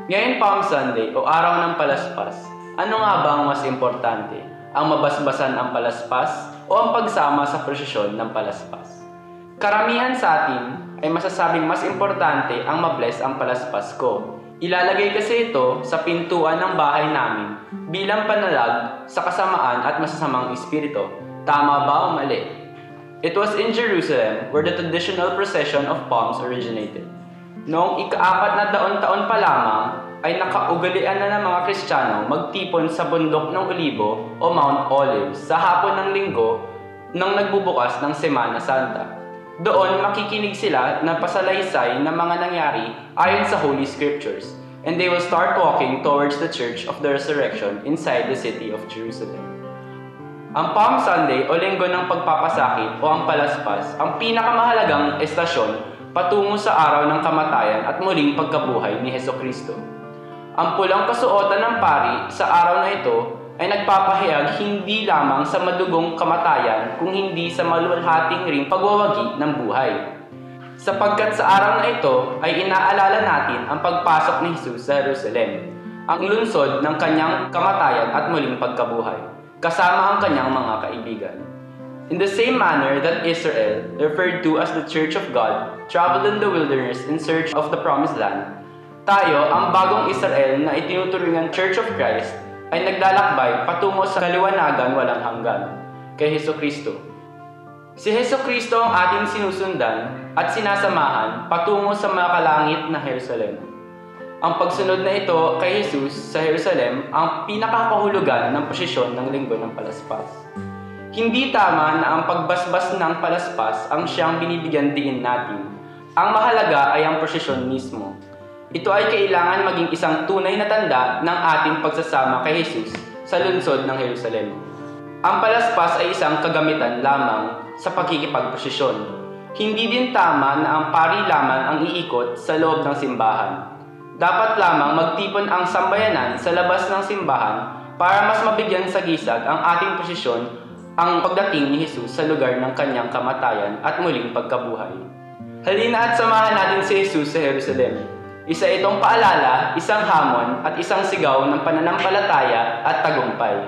Ngayon Palm Sunday o Araw ng Palaspas, ano nga ba ang mas importante? Ang mabasbasan ang palaspas o ang pagsama sa prosesyon ng palaspas? Karamihan sa atin ay masasabing mas importante ang mabless ang palaspas ko. Ilalagay kasi ito sa pintuan ng bahay namin bilang panalag sa kasamaan at masasamang espiritu. Tama ba o mali? It was in Jerusalem where the traditional procession of palms originated. Noong ika-4 na taon pa lamang, ay nakaugalian na ng mga Kristiyano magtipon sa bundok ng Olibo o Mount Olives sa hapon ng linggo nang nagbubukas ng Semana Santa. Doon makikinig sila ng pasalaysay ng mga nangyari ayon sa Holy Scriptures, and they will start walking towards the Church of the Resurrection inside the city of Jerusalem. Ang Palm Sunday o Linggo ng Pagpapasakit o ang Palaspas ang pinakamahalagang estasyon patungo sa araw ng kamatayan at muling pagkabuhay ni Hesukristo. Ang pulang kasuotan ng pari sa araw na ito ay nagpapahayag hindi lamang sa madugong kamatayan kung hindi sa maluwalhating ring pagwawagi ng buhay. Sapagkat sa araw na ito ay inaalala natin ang pagpasok ni Jesus sa Jerusalem, ang lungsod ng kanyang kamatayan at muling pagkabuhay, kasama ang kanyang mga kaibigan. In the same manner that Israel, referred to as the Church of God, traveled in the wilderness in search of the Promised Land, tayo, ang bagong Israel na itinuturingan Church of Christ, ay naglalakbay patungo sa kaliwanagan walang hanggan, kay Hesukristo. Si Hesukristo ang ating sinusundan at sinasamahan patungo sa makalangit na Jerusalem. Ang pagsunod na ito kay Jesus sa Jerusalem ang pinakakahulugan ng posisyon ng Linggo ng Palaspas. Hindi tama na ang pagbasbas ng palaspas ang siyang binibigyan diin natin. Ang mahalaga ay ang prosesyon mismo. Ito ay kailangan maging isang tunay na tanda ng ating pagsasama kay Jesus sa lungsod ng Jerusalem. Ang palaspas ay isang kagamitan lamang sa pagkikipagprosesyon. Hindi din tama na ang pari lamang ang iikot sa loob ng simbahan. Dapat lamang magtipon ang sambayanan sa labas ng simbahan para mas mabigyan sa gisag ang ating posisyon ang pagdating ni Jesus sa lugar ng kanyang kamatayan at muling pagkabuhay. Halina at samahan natin si Jesus sa Jerusalem. Isa itong paalala, isang hamon at isang sigaw ng pananampalataya at tagumpay.